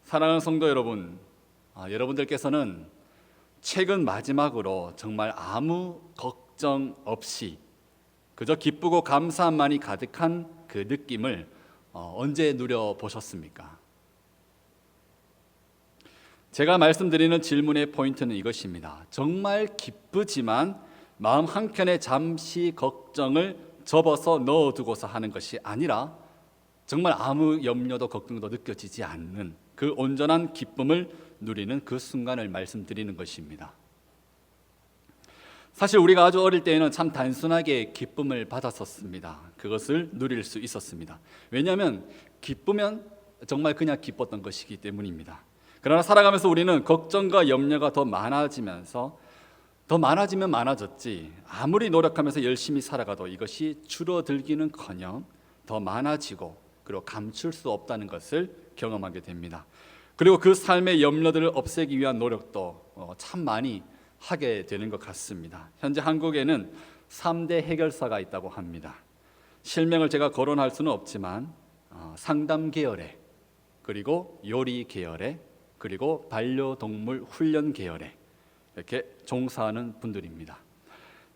사랑하는 성도 여러분, 여러분들께서는 최근 마지막으로 정말 아무 걱정 없이 그저 기쁘고 감사함만이 가득한 그 느낌을 언제 누려보셨습니까? 제가 말씀드리는 질문의 포인트는 이것입니다. 정말 기쁘지만 마음 한켠에 잠시 걱정을 접어서 넣어두고서 하는 것이 아니라 정말 아무 염려도 걱정도 느껴지지 않는 그 온전한 기쁨을 누리는 그 순간을 말씀드리는 것입니다. 사실 우리가 아주 어릴 때에는 참 단순하게 기쁨을 받았었습니다. 그것을 누릴 수 있었습니다. 왜냐하면 기쁘면 정말 그냥 기뻤던 것이기 때문입니다. 그러나 살아가면서 우리는 걱정과 염려가 더 많아지면 많아졌지, 아무리 노력하면서 열심히 살아가도 이것이 줄어들기는커녕 더 많아지고 그리고 감출 수 없다는 것을 경험하게 됩니다. 그리고 그 삶의 염려들을 없애기 위한 노력도 참 많이 하게 되는 것 같습니다. 현재 한국에는 3대 해결사가 있다고 합니다. 실명을 제가 거론할 수는 없지만 상담 계열에, 그리고 요리 계열에, 그리고 반려동물 훈련 계열에 이렇게 종사하는 분들입니다.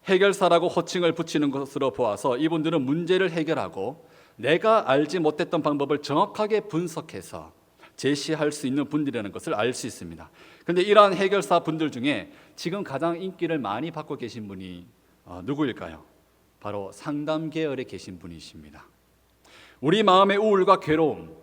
해결사라고 호칭을 붙이는 것으로 보아서 이분들은 문제를 해결하고 내가 알지 못했던 방법을 정확하게 분석해서 제시할 수 있는 분들이라는 것을 알 수 있습니다. 그런데 이러한 해결사 분들 중에 지금 가장 인기를 많이 받고 계신 분이 누구일까요? 바로 상담 계열에 계신 분이십니다. 우리 마음의 우울과 괴로움,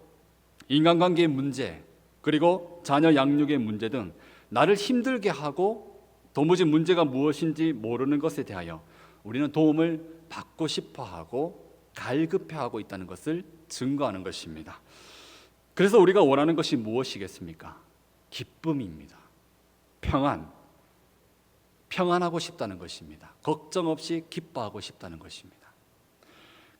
인간관계의 문제, 그리고 자녀 양육의 문제 등 나를 힘들게 하고 도무지 문제가 무엇인지 모르는 것에 대하여 우리는 도움을 받고 싶어하고 갈급해하고 있다는 것을 증거하는 것입니다. 그래서 우리가 원하는 것이 무엇이겠습니까? 기쁨입니다. 평안하고 싶다는 것입니다. 걱정 없이 기뻐하고 싶다는 것입니다.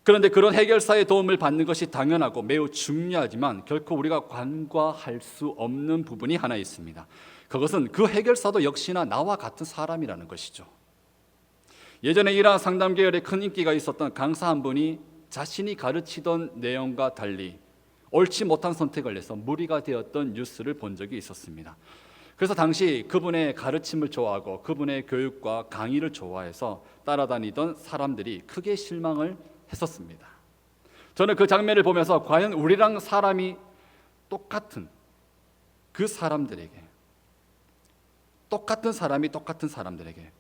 그런데 그런 해결사의 도움을 받는 것이 당연하고 매우 중요하지만 결코 우리가 간과할 수 없는 부분이 하나 있습니다. 그것은 그 해결사도 역시나 나와 같은 사람이라는 것이죠. 예전에 이러한 상담 계열에 큰 인기가 있었던 강사 한 분이 자신이 가르치던 내용과 달리 옳지 못한 선택을 해서 무리가 되었던 뉴스를 본 적이 있었습니다. 그래서 당시 그분의 가르침을 좋아하고 그분의 교육과 강의를 좋아해서 따라다니던 사람들이 크게 실망을 했었습니다. 저는 그 장면을 보면서 과연 우리랑 사람이 똑같은 그 사람들에게, 똑같은 사람이 똑같은 사람들에게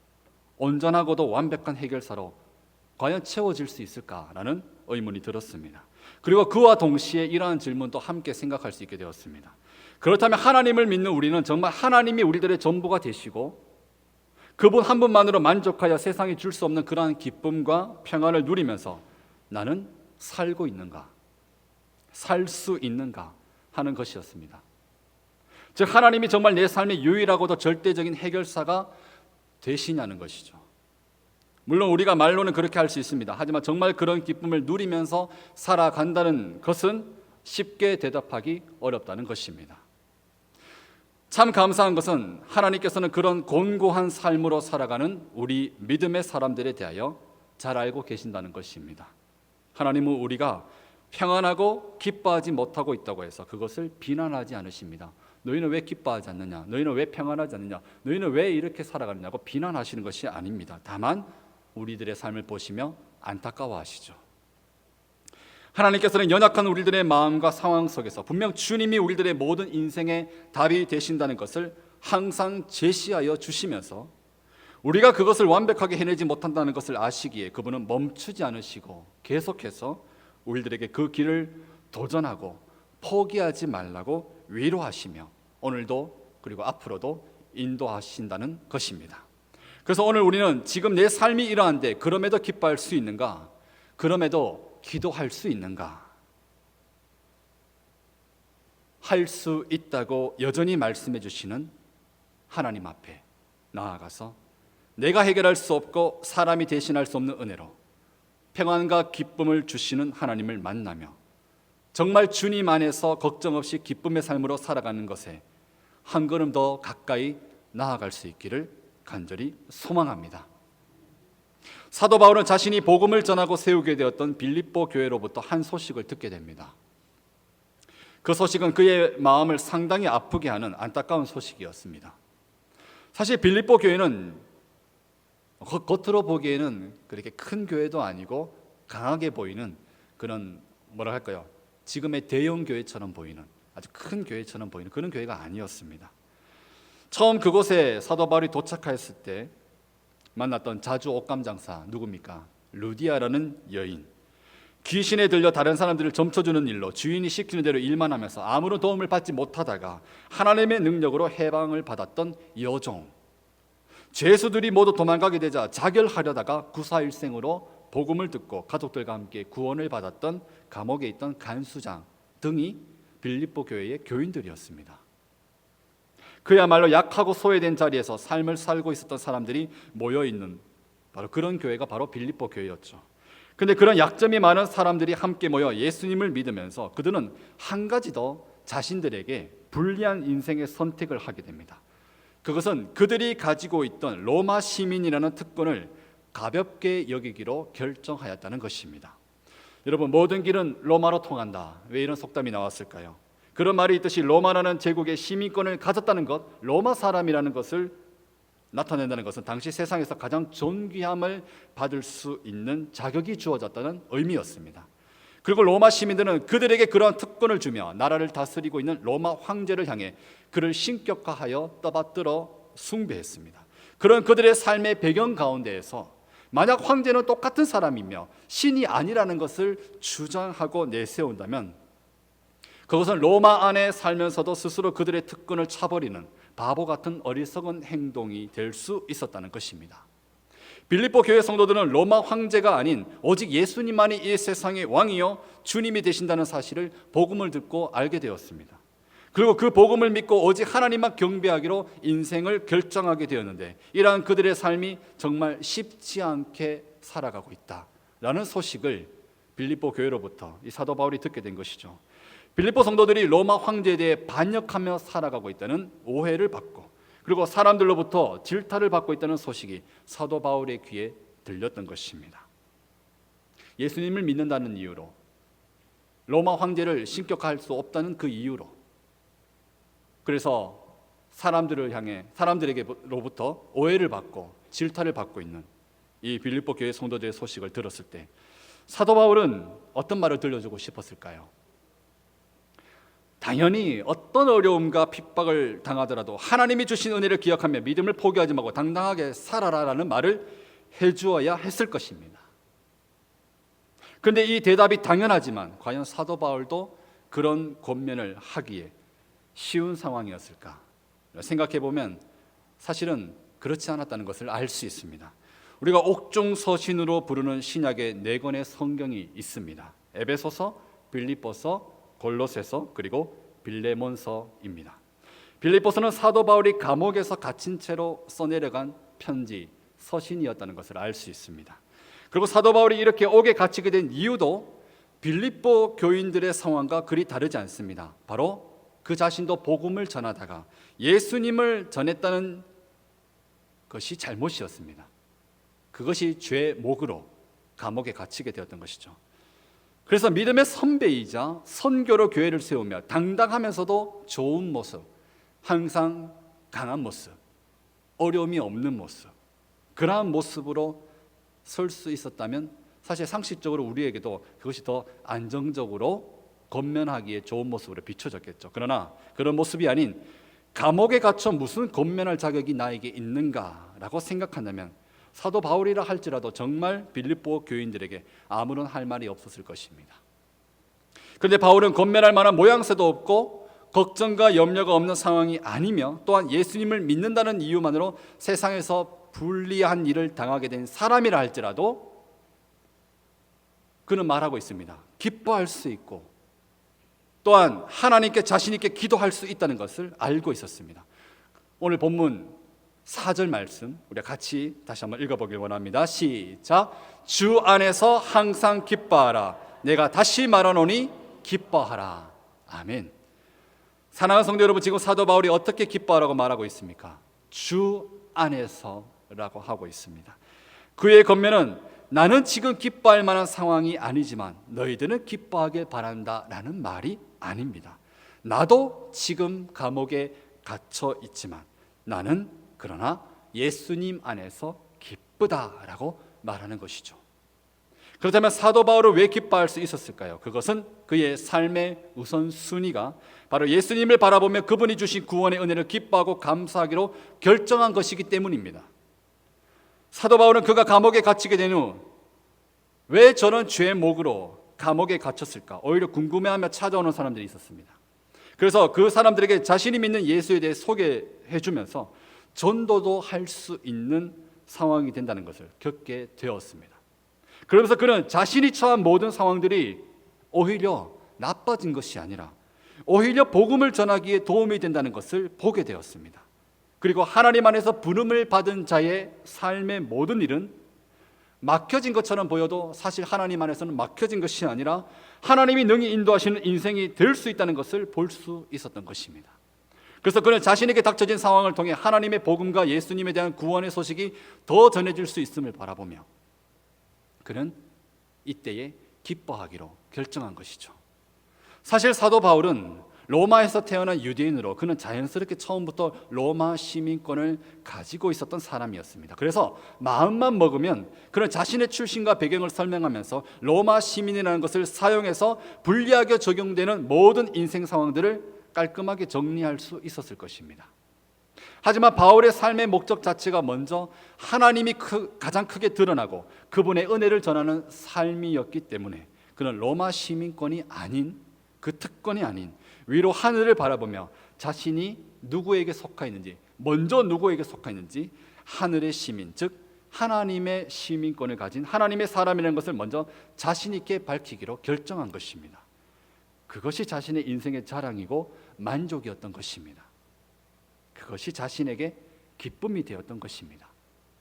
온전하고도 완벽한 해결사로 과연 채워질 수 있을까라는 의문이 들었습니다. 그리고 그와 동시에 이러한 질문도 함께 생각할 수 있게 되었습니다. 그렇다면 하나님을 믿는 우리는 정말 하나님이 우리들의 전부가 되시고 그분 한 분만으로 만족하여 세상이 줄 수 없는 그러한 기쁨과 평안을 누리면서 나는 살고 있는가, 살 수 있는가 하는 것이었습니다. 즉 하나님이 정말 내 삶의 유일하고도 절대적인 해결사가 되시냐는 것이죠. 물론 우리가 말로는 그렇게 할 수 있습니다. 하지만 정말 그런 기쁨을 누리면서 살아간다는 것은 쉽게 대답하기 어렵다는 것입니다. 참 감사한 것은 하나님께서는 그런 곤고한 삶으로 살아가는 우리 믿음의 사람들에 대하여 잘 알고 계신다는 것입니다. 하나님은 우리가 평안하고 기뻐하지 못하고 있다고 해서 그것을 비난하지 않으십니다. 너희는 왜 기뻐하지 않느냐? 너희는 왜 평안하지 않느냐? 너희는 왜 이렇게 살아가느냐고 비난하시는 것이 아닙니다. 다만 우리들의 삶을 보시며 안타까워하시죠. 하나님께서는 연약한 우리들의 마음과 상황 속에서 분명 주님이 우리들의 모든 인생의 답이 되신다는 것을 항상 제시하여 주시면서 우리가 그것을 완벽하게 해내지 못한다는 것을 아시기에 그분은 멈추지 않으시고 계속해서 우리들에게 그 길을 도전하고 포기하지 말라고 위로하시며 오늘도 그리고 앞으로도 인도하신다는 것입니다. 그래서 오늘 우리는 지금 내 삶이 이러한데 그럼에도 기뻐할 수 있는가? 그럼에도 기도할 수 있는가? 할 수 있다고 여전히 말씀해 주시는 하나님 앞에 나아가서 내가 해결할 수 없고 사람이 대신할 수 없는 은혜로 평안과 기쁨을 주시는 하나님을 만나며 정말 주님 안에서 걱정 없이 기쁨의 삶으로 살아가는 것에 한 걸음 더 가까이 나아갈 수 있기를 간절히 소망합니다. 사도 바울은 자신이 복음을 전하고 세우게 되었던 빌립보 교회로부터 한 소식을 듣게 됩니다. 그 소식은 그의 마음을 상당히 아프게 하는 안타까운 소식이었습니다. 사실 빌립보 교회는 겉으로 보기에는 그렇게 큰 교회도 아니고 강하게 보이는 그런 뭐라 할까요? 지금의 대형 교회처럼 보이는 아주 큰 교회처럼 보이는 그런 교회가 아니었습니다. 처음 그곳에 사도 바울이 도착했을 때 만났던 자주 옷감 장사 누굽니까? 루디아라는 여인. 귀신에 들려 다른 사람들을 점쳐주는 일로 주인이 시키는 대로 일만 하면서 아무런 도움을 받지 못하다가 하나님의 능력으로 해방을 받았던 여종. 죄수들이 모두 도망가게 되자 자결하려다가 구사일생으로 복음을 듣고 가족들과 함께 구원을 받았던 감옥에 있던 간수장 등이 빌립보 교회의 교인들이었습니다. 그야말로 약하고 소외된 자리에서 삶을 살고 있었던 사람들이 모여있는 바로 그런 교회가 바로 빌립보 교회였죠. 그런데 그런 약점이 많은 사람들이 함께 모여 예수님을 믿으면서 그들은 한 가지 더 자신들에게 불리한 인생의 선택을 하게 됩니다. 그것은 그들이 가지고 있던 로마 시민이라는 특권을 가볍게 여기기로 결정하였다는 것입니다. 여러분, 모든 길은 로마로 통한다. 왜 이런 속담이 나왔을까요? 그런 말이 있듯이 로마라는 제국의 시민권을 가졌다는 것, 로마 사람이라는 것을 나타낸다는 것은 당시 세상에서 가장 존귀함을 받을 수 있는 자격이 주어졌다는 의미였습니다. 그리고 로마 시민들은 그들에게 그러한 특권을 주며 나라를 다스리고 있는 로마 황제를 향해 그를 신격화하여 떠받들어 숭배했습니다. 그런 그들의 삶의 배경 가운데에서 만약 황제는 똑같은 사람이며 신이 아니라는 것을 주장하고 내세운다면 그것은 로마 안에 살면서도 스스로 그들의 특권을 차버리는 바보 같은 어리석은 행동이 될 수 있었다는 것입니다. 빌립보 교회 성도들은 로마 황제가 아닌 오직 예수님만이 이 세상의 왕이요 주님이 되신다는 사실을 복음을 듣고 알게 되었습니다. 그리고 그 복음을 믿고 오직 하나님만 경배하기로 인생을 결정하게 되었는데 이러한 그들의 삶이 정말 쉽지 않게 살아가고 있다라는 소식을 빌립보 교회로부터 이 사도 바울이 듣게 된 것이죠. 빌립보 성도들이 로마 황제에 대해 반역하며 살아가고 있다는 오해를 받고 그리고 사람들로부터 질타를 받고 있다는 소식이 사도 바울의 귀에 들렸던 것입니다. 예수님을 믿는다는 이유로 로마 황제를 신격화할 수 없다는 그 이유로 그래서 사람들에게로부터 오해를 받고 질타를 받고 있는 이 빌립보 교회 성도들의 소식을 들었을 때 사도 바울은 어떤 말을 들려주고 싶었을까요? 당연히 어떤 어려움과 핍박을 당하더라도 하나님이 주신 은혜를 기억하며 믿음을 포기하지 말고 당당하게 살아라라는 말을 해주어야 했을 것입니다. 그런데 이 대답이 당연하지만 과연 사도 바울도 그런 권면을 하기에 쉬운 상황이었을까? 생각해보면 사실은 그렇지 않았다는 것을 알 수 있습니다. 우리가 옥중서신으로 부르는 신약의 4권의 성경이 있습니다. 에베소서, 빌립보서, 골로새서 그리고 빌레몬서입니다. 빌립보서는 사도 바울이 감옥에서 갇힌 채로 써내려간 편지, 서신이었다는 것을 알 수 있습니다. 그리고 사도 바울이 이렇게 옥에 갇히게 된 이유도 빌립보 교인들의 상황과 그리 다르지 않습니다. 바로 그 자신도 복음을 전하다가 예수님을 전했다는 것이 잘못이었습니다. 그것이 죄의 목으로 감옥에 갇히게 되었던 것이죠. 그래서 믿음의 선배이자 선교로 교회를 세우며 당당하면서도 좋은 모습, 항상 강한 모습, 어려움이 없는 모습, 그러한 모습으로 설 수 있었다면 사실 상식적으로 우리에게도 그것이 더 안정적으로 권면하기에 좋은 모습으로 비춰졌겠죠. 그러나 그런 모습이 아닌 감옥에 갇혀 무슨 권면할 자격이 나에게 있는가라고 생각한다면 사도 바울이라 할지라도 정말 빌립보 교인들에게 아무런 할 말이 없었을 것입니다. 그런데 바울은 권면할 만한 모양새도 없고 걱정과 염려가 없는 상황이 아니며 또한 예수님을 믿는다는 이유만으로 세상에서 불리한 일을 당하게 된 사람이라 할지라도 그는 말하고 있습니다. 기뻐할 수 있고 또한 하나님께 자신 있게 기도할 수 있다는 것을 알고 있었습니다. 오늘 본문 4절 말씀 우리가 같이 다시 한번 읽어보길 원합니다. 시작. 주 안에서 항상 기뻐하라. 내가 다시 말하노니 기뻐하라. 아멘. 사랑하는 성도 여러분, 지금 사도 바울이 어떻게 기뻐하라고 말하고 있습니까? 주 안에서라고 하고 있습니다. 그의 권면은 나는 지금 기뻐할 만한 상황이 아니지만 너희들은 기뻐하길 바란다라는 말이 아닙니다. 나도 지금 감옥에 갇혀 있지만 나는 그러나 예수님 안에서 기쁘다라고 말하는 것이죠. 그렇다면 사도 바울은 왜 기뻐할 수 있었을까요? 그것은 그의 삶의 우선순위가 바로 예수님을 바라보며 그분이 주신 구원의 은혜를 기뻐하고 감사하기로 결정한 것이기 때문입니다. 사도 바울은 그가 감옥에 갇히게 된 후 왜 저는 죄의 목으로 감옥에 갇혔을까? 오히려 궁금해하며 찾아오는 사람들이 있었습니다. 그래서 그 사람들에게 자신이 믿는 예수에 대해 소개해 주면서 전도도 할 수 있는 상황이 된다는 것을 겪게 되었습니다. 그러면서 그는 자신이 처한 모든 상황들이 오히려 나빠진 것이 아니라 오히려 복음을 전하기에 도움이 된다는 것을 보게 되었습니다. 그리고 하나님 안에서 부름을 받은 자의 삶의 모든 일은 막혀진 것처럼 보여도 사실 하나님 안에서는 막혀진 것이 아니라 하나님이 능히 인도하시는 인생이 될 수 있다는 것을 볼 수 있었던 것입니다. 그래서 그는 자신에게 닥쳐진 상황을 통해 하나님의 복음과 예수님에 대한 구원의 소식이 더 전해질 수 있음을 바라보며 그는 이때에 기뻐하기로 결정한 것이죠. 사실 사도 바울은 로마에서 태어난 유대인으로 그는 자연스럽게 처음부터 로마 시민권을 가지고 있었던 사람이었습니다. 그래서 마음만 먹으면 그는 자신의 출신과 배경을 설명하면서 로마 시민이라는 것을 사용해서 불리하게 적용되는 모든 인생 상황들을 깔끔하게 정리할 수 있었을 것입니다. 하지만 바울의 삶의 목적 자체가 먼저 하나님이 가장 크게 드러나고 그분의 은혜를 전하는 삶이었기 때문에 그는 로마 시민권이 아닌 그 특권이 아닌 위로 하늘을 바라보며 자신이 누구에게 속하 있는지 먼저 누구에게 속하 있는지 하늘의 시민 즉 하나님의 시민권을 가진 하나님의 사람이라는 것을 먼저 자신 있게 밝히기로 결정한 것입니다. 그것이 자신의 인생의 자랑이고 만족이었던 것입니다. 그것이 자신에게 기쁨이 되었던 것입니다.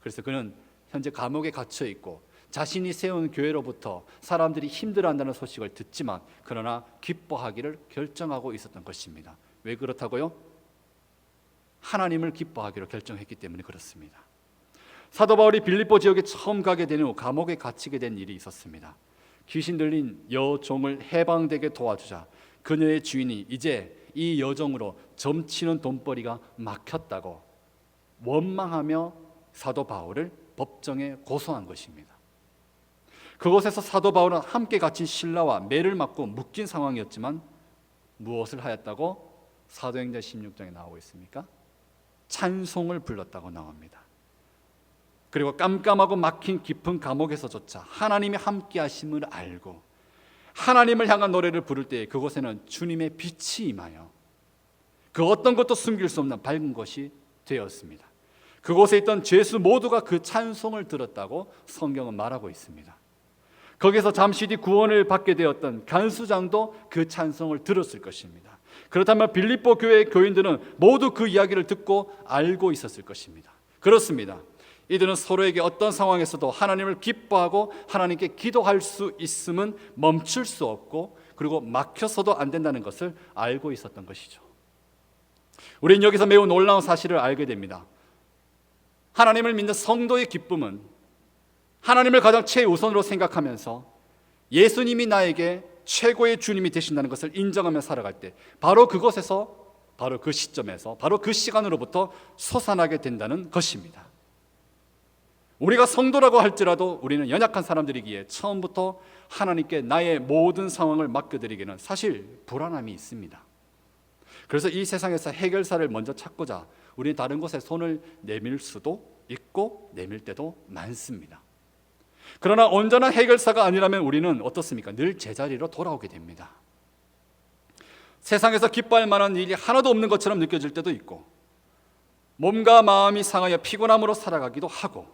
그래서 그는 현재 감옥에 갇혀 있고 자신이 세운 교회로부터 사람들이 힘들어한다는 소식을 듣지만 그러나 기뻐하기를 결정하고 있었던 것입니다. 왜 그렇다고요? 하나님을 기뻐하기로 결정했기 때문에 그렇습니다. 사도 바울이 빌립보 지역에 처음 가게 된 후 감옥에 갇히게 된 일이 있었습니다. 귀신 들린 여종을 해방되게 도와주자 그녀의 주인이 이제 이 여종으로 점치는 돈벌이가 막혔다고 원망하며 사도 바울을 법정에 고소한 것입니다. 그곳에서 사도 바울은 함께 갇힌 신라와 매를 맞고 묶인 상황이었지만 무엇을 하였다고 사도행전 16장에 나오고 있습니까? 찬송을 불렀다고 나옵니다. 그리고 깜깜하고 막힌 깊은 감옥에서조차 하나님이 함께 하심을 알고 하나님을 향한 노래를 부를 때 그곳에는 주님의 빛이 임하여 그 어떤 것도 숨길 수 없는 밝은 것이 되었습니다. 그곳에 있던 죄수 모두가 그 찬송을 들었다고 성경은 말하고 있습니다. 거기서 잠시 뒤 구원을 받게 되었던 간수장도 그 찬송을 들었을 것입니다. 그렇다면 빌립보 교회의 교인들은 모두 그 이야기를 듣고 알고 있었을 것입니다. 그렇습니다. 이들은 서로에게 어떤 상황에서도 하나님을 기뻐하고 하나님께 기도할 수 있음은 멈출 수 없고 그리고 막혀서도 안 된다는 것을 알고 있었던 것이죠. 우리는 여기서 매우 놀라운 사실을 알게 됩니다. 하나님을 믿는 성도의 기쁨은 하나님을 가장 최우선으로 생각하면서 예수님이 나에게 최고의 주님이 되신다는 것을 인정하며 살아갈 때 바로 그곳에서 바로 그 시점에서 바로 그 시간으로부터 솟아나게 된다는 것입니다. 우리가 성도라고 할지라도 우리는 연약한 사람들이기에 처음부터 하나님께 나의 모든 상황을 맡겨드리기는 사실 불안함이 있습니다. 그래서 이 세상에서 해결사를 먼저 찾고자 우리는 다른 곳에 손을 내밀 수도 있고 내밀 때도 많습니다. 그러나 온전한 해결사가 아니라면 우리는 어떻습니까? 늘 제자리로 돌아오게 됩니다. 세상에서 기뻐할 만한 일이 하나도 없는 것처럼 느껴질 때도 있고 몸과 마음이 상하여 피곤함으로 살아가기도 하고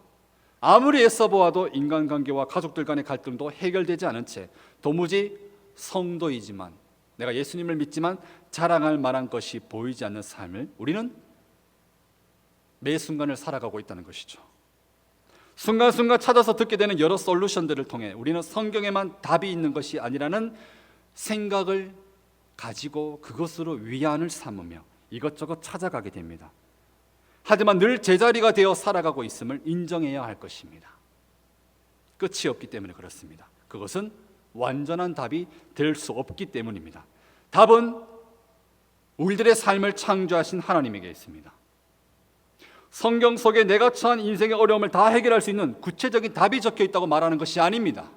아무리 애써 보아도 인간관계와 가족들 간의 갈등도 해결되지 않은 채 도무지 성도이지만 내가 예수님을 믿지만 자랑할 만한 것이 보이지 않는 삶을 우리는 매 순간을 살아가고 있다는 것이죠. 순간순간 찾아서 듣게 되는 여러 솔루션들을 통해 우리는 성경에만 답이 있는 것이 아니라는 생각을 가지고 그것으로 위안을 삼으며 이것저것 찾아가게 됩니다. 하지만 늘 제자리가 되어 살아가고 있음을 인정해야 할 것입니다. 끝이 없기 때문에 그렇습니다. 그것은 완전한 답이 될 수 없기 때문입니다. 답은 우리들의 삶을 창조하신 하나님에게 있습니다. 성경 속에 내가 처한 인생의 어려움을 다 해결할 수 있는 구체적인 답이 적혀 있다고 말하는 것이 아닙니다.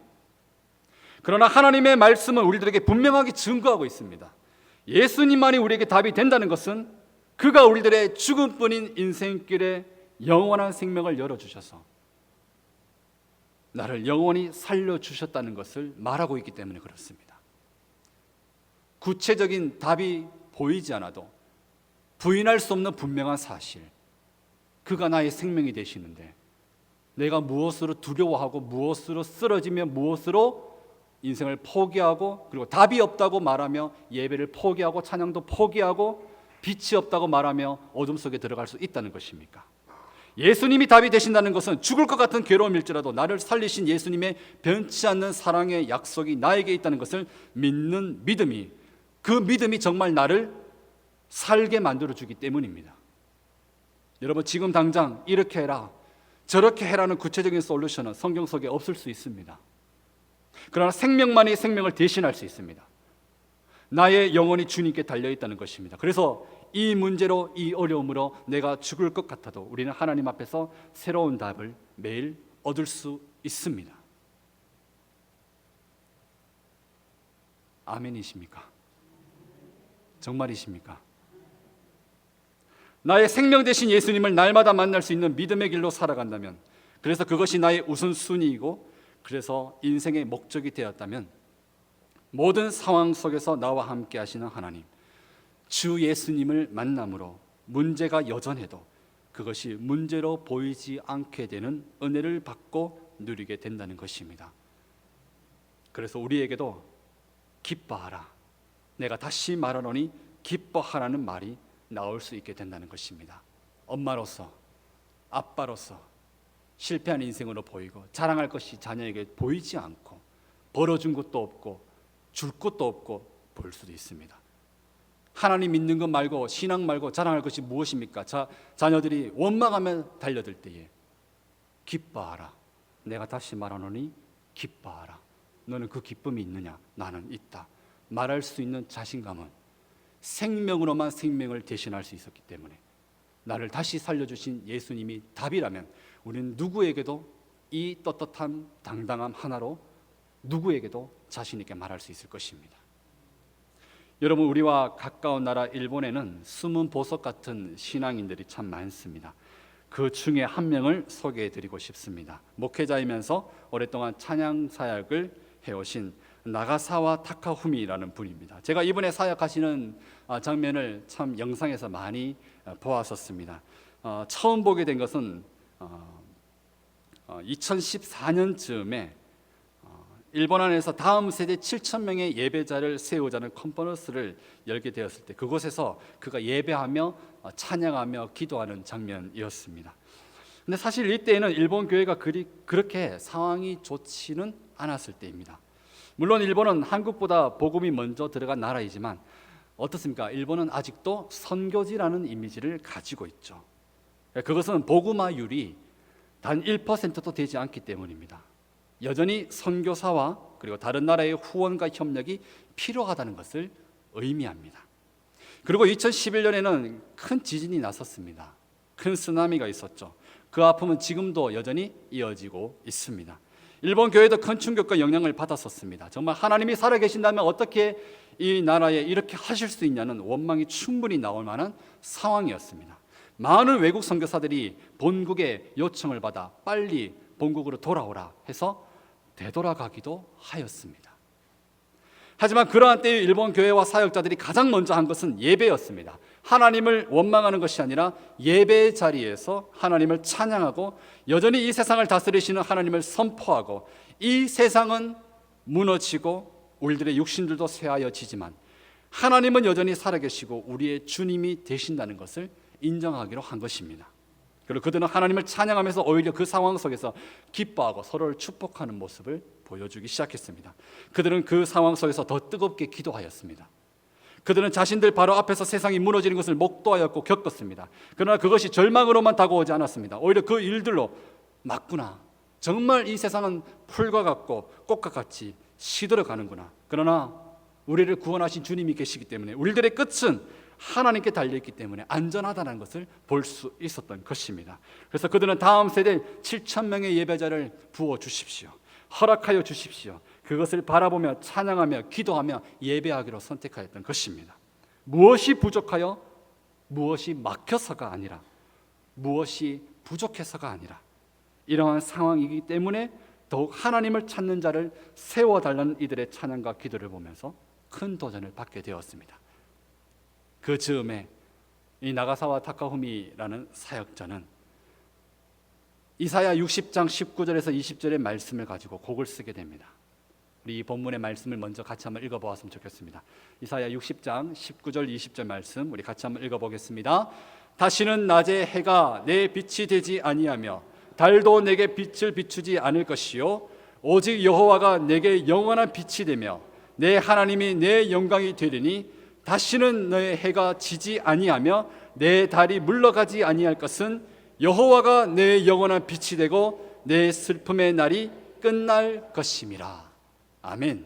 그러나 하나님의 말씀은 우리들에게 분명하게 증거하고 있습니다. 예수님만이 우리에게 답이 된다는 것은 그가 우리들의 죽음뿐인 인생길에 영원한 생명을 열어주셔서 나를 영원히 살려주셨다는 것을 말하고 있기 때문에 그렇습니다. 구체적인 답이 보이지 않아도 부인할 수 없는 분명한 사실, 그가 나의 생명이 되시는데 내가 무엇으로 두려워하고 무엇으로 쓰러지며 무엇으로 인생을 포기하고 그리고 답이 없다고 말하며 예배를 포기하고 찬양도 포기하고 빛이 없다고 말하며 어둠 속에 들어갈 수 있다는 것입니까? 예수님이 답이 되신다는 것은 죽을 것 같은 괴로움일지라도 나를 살리신 예수님의 변치 않는 사랑의 약속이 나에게 있다는 것을 믿는 믿음이, 그 믿음이 정말 나를 살게 만들어주기 때문입니다. 여러분, 지금 당장 이렇게 해라 저렇게 해라는 구체적인 솔루션은 성경 속에 없을 수 있습니다. 그러나 생명만이 생명을 대신할 수 있습니다. 나의 영혼이 주님께 달려있다는 것입니다. 그래서 이 문제로, 이 어려움으로 내가 죽을 것 같아도 우리는 하나님 앞에서 새로운 답을 매일 얻을 수 있습니다. 아멘이십니까? 정말이십니까? 나의 생명 되신 예수님을 날마다 만날 수 있는 믿음의 길로 살아간다면, 그래서 그것이 나의 우선순위이고 그래서 인생의 목적이 되었다면, 모든 상황 속에서 나와 함께 하시는 하나님, 주 예수님을 만남으로 문제가 여전해도 그것이 문제로 보이지 않게 되는 은혜를 받고 누리게 된다는 것입니다. 그래서 우리에게도 기뻐하라, 내가 다시 말하노니 기뻐하라는 말이 나올 수 있게 된다는 것입니다. 엄마로서, 아빠로서 실패한 인생으로 보이고 자랑할 것이 자녀에게 보이지 않고 벌어준 것도 없고 줄 것도 없고 볼 수도 있습니다. 하나님 믿는 것 말고, 신앙 말고 자랑할 것이 무엇입니까? 자녀들이 원망하며 달려들 때에 기뻐하라, 내가 다시 말하노니 기뻐하라, 너는 그 기쁨이 있느냐? 나는 있다 말할 수 있는 자신감은 생명으로만 생명을 대신할 수 있었기 때문에, 나를 다시 살려주신 예수님이 답이라면 우리는 누구에게도 이 떳떳한 당당함 하나로 누구에게도 자신 있게 말할 수 있을 것입니다. 여러분, 우리와 가까운 나라 일본에는 숨은 보석 같은 신앙인들이 참 많습니다. 그 중에 한 명을 소개해드리고 싶습니다. 목회자이면서 오랫동안 찬양 사역을 해오신 나가사와 타카후미라는 분입니다. 제가 이분의 사역하시는 장면을 참 영상에서 많이 보았었습니다. 처음 보게 된 것은 2014년쯤에 일본 안에서 다음 세대 7,000명의 예배자를 세우자는 컨퍼런스를 열게 되었을 때, 그곳에서 그가 예배하며 찬양하며 기도하는 장면이었습니다. 근데 사실 이때에는 일본 교회가 그렇게 상황이 좋지는 않았을 때입니다. 물론 일본은 한국보다 복음이 먼저 들어간 나라이지만 어떻습니까? 일본은 아직도 선교지라는 이미지를 가지고 있죠. 그것은 복음화율이 단 1%도 되지 않기 때문입니다. 여전히 선교사와 그리고 다른 나라의 후원과 협력이 필요하다는 것을 의미합니다. 그리고 2011년에는 큰 지진이 났었습니다. 큰 쓰나미가 있었죠. 그 아픔은 지금도 여전히 이어지고 있습니다. 일본 교회도 큰 충격과 영향을 받았었습니다. 정말 하나님이 살아계신다면 어떻게 이 나라에 이렇게 하실 수 있냐는 원망이 충분히 나올 만한 상황이었습니다. 많은 외국 선교사들이 본국의 요청을 받아 빨리 본국으로 돌아오라 해서 되돌아가기도 하였습니다. 하지만 그러한 때의 일본 교회와 사역자들이 가장 먼저 한 것은 예배였습니다. 하나님을 원망하는 것이 아니라 예배의 자리에서 하나님을 찬양하고 여전히 이 세상을 다스리시는 하나님을 선포하고, 이 세상은 무너지고 우리들의 육신들도 쇠하여지지만 하나님은 여전히 살아계시고 우리의 주님이 되신다는 것을 인정하기로 한 것입니다. 그리고 그들은 하나님을 찬양하면서 오히려 그 상황 속에서 기뻐하고 서로를 축복하는 모습을 보여주기 시작했습니다. 그들은 그 상황 속에서 더 뜨겁게 기도하였습니다. 그들은 자신들 바로 앞에서 세상이 무너지는 것을 목도하였고 겪었습니다. 그러나 그것이 절망으로만 다가오지 않았습니다. 오히려 그 일들로 맞구나, 정말 이 세상은 풀과 같고 꽃과 같이 시들어가는구나, 그러나 우리를 구원하신 주님이 계시기 때문에 우리들의 끝은 하나님께 달려있기 때문에 안전하다는 것을 볼 수 있었던 것입니다. 그래서 그들은 다음 세대 7,000명의 예배자를 부어주십시오, 허락하여 주십시오, 그것을 바라보며 찬양하며 기도하며 예배하기로 선택하였던 것입니다. 무엇이 부족하여 무엇이 막혀서가 아니라, 무엇이 부족해서가 아니라, 이러한 상황이기 때문에 더욱 하나님을 찾는 자를 세워달라는 이들의 찬양과 기도를 보면서 큰 도전을 받게 되었습니다. 그 즈음에 이 나가사와 타카후미라는 사역자는 이사야 60장 19절에서 20절의 말씀을 가지고 곡을 쓰게 됩니다. 우리 이 본문의 말씀을 먼저 같이 한번 읽어보았으면 좋겠습니다. 이사야 60장 19절 20절 말씀 우리 같이 한번 읽어보겠습니다. 다시는 낮에 해가 내 빛이 되지 아니하며 달도 내게 빛을 비추지 않을 것이요 오직 여호와가 내게 영원한 빛이 되며 내 하나님이 내 영광이 되리니 다시는 너의 해가 지지 아니하며 내 달이 물러가지 아니할 것은 여호와가 내 영원한 빛이 되고 내 슬픔의 날이 끝날 것임이라. 아멘.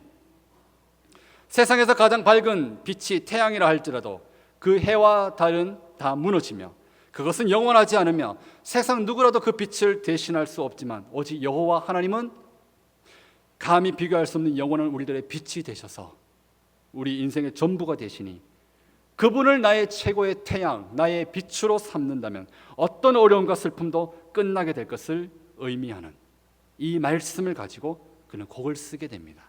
세상에서 가장 밝은 빛이 태양이라 할지라도 그 해와 달은 다 무너지며 그것은 영원하지 않으며 세상 누구라도 그 빛을 대신할 수 없지만 오직 여호와 하나님은 감히 비교할 수 없는 영원한 우리들의 빛이 되셔서 우리 인생의 전부가 되시니 그분을 나의 최고의 태양, 나의 빛으로 삼는다면 어떤 어려움과 슬픔도 끝나게 될 것을 의미하는 이 말씀을 가지고 그는 곡을 쓰게 됩니다.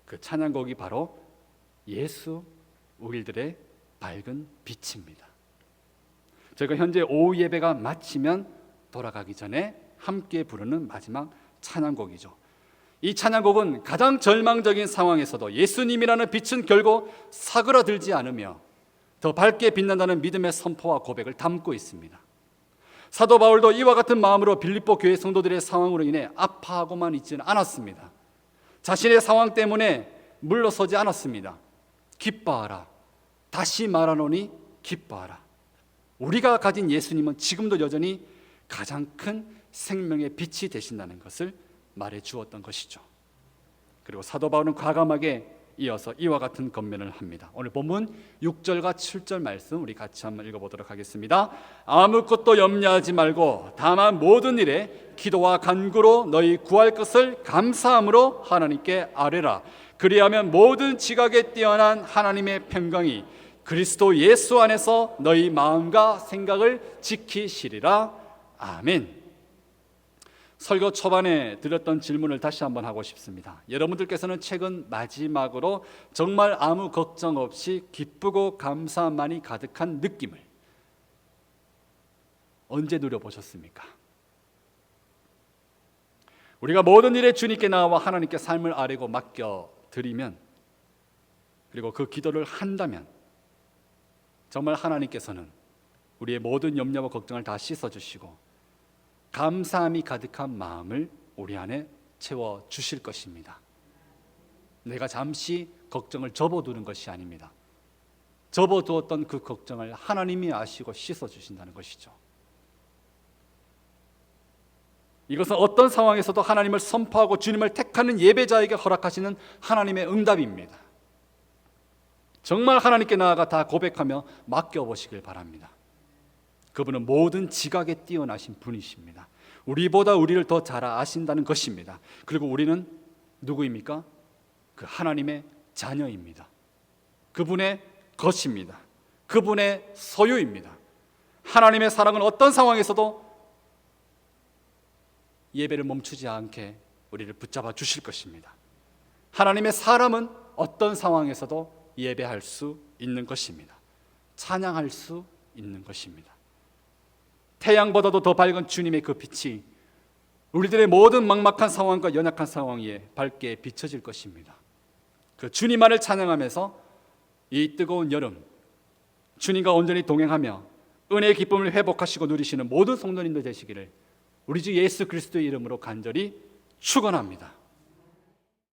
그 찬양곡이 바로 예수 우리들의 밝은 빛입니다. 저희가 현재 오후 예배가 마치면 돌아가기 전에 함께 부르는 마지막 찬양곡이죠. 이 찬양곡은 가장 절망적인 상황에서도 예수님이라는 빛은 결국 사그라들지 않으며 더 밝게 빛난다는 믿음의 선포와 고백을 담고 있습니다. 사도 바울도 이와 같은 마음으로 빌립보 교회 성도들의 상황으로 인해 아파하고만 있지는 않았습니다. 자신의 상황 때문에 물러서지 않았습니다. 기뻐하라, 다시 말하노니 기뻐하라. 우리가 가진 예수님은 지금도 여전히 가장 큰 생명의 빛이 되신다는 것을 말해 주었던 것이죠. 그리고 사도 바울은 과감하게 이어서 이와 같은 권면을 합니다. 오늘 본문 6절과 7절 말씀 우리 같이 한번 읽어보도록 하겠습니다. 아무것도 염려하지 말고 다만 모든 일에 기도와 간구로 너희 구할 것을 감사함으로 하나님께 아뢰라. 그리하면 모든 지각에 뛰어난 하나님의 평강이 그리스도 예수 안에서 너희 마음과 생각을 지키시리라. 아멘. 설교 초반에 드렸던 질문을 다시 한번 하고 싶습니다. 여러분들께서는 최근 마지막으로 정말 아무 걱정 없이 기쁘고 감사만이 가득한 느낌을 언제 누려보셨습니까? 우리가 모든 일에 주님께 나와 하나님께 삶을 아뢰고 맡겨드리면, 그리고 그 기도를 한다면 정말 하나님께서는 우리의 모든 염려와 걱정을 다 씻어주시고 감사함이 가득한 마음을 우리 안에 채워주실 것입니다. 내가 잠시 걱정을 접어두는 것이 아닙니다. 접어두었던 그 걱정을 하나님이 아시고 씻어주신다는 것이죠. 이것은 어떤 상황에서도 하나님을 선포하고 주님을 택하는 예배자에게 허락하시는 하나님의 응답입니다. 정말 하나님께 나아가 다 고백하며 맡겨보시길 바랍니다. 그분은 모든 지각에 뛰어나신 분이십니다. 우리보다 우리를 더 잘 아신다는 것입니다. 그리고 우리는 누구입니까? 그 하나님의 자녀입니다. 그분의 것입니다. 그분의 소유입니다. 하나님의 사랑은 어떤 상황에서도 예배를 멈추지 않게 우리를 붙잡아 주실 것입니다. 하나님의 사람은 어떤 상황에서도 예배할 수 있는 것입니다. 찬양할 수 있는 것입니다. 태양보다도 더 밝은 주님의 그 빛이 우리들의 모든 막막한 상황과 연약한 상황 위에 밝게 비춰질 것입니다. 그 주님만을 찬양하면서 이 뜨거운 여름 주님과 온전히 동행하며 은혜의 기쁨을 회복하시고 누리시는 모든 성도님들 되시기를 우리 주 예수 그리스도의 이름으로 간절히 축원합니다.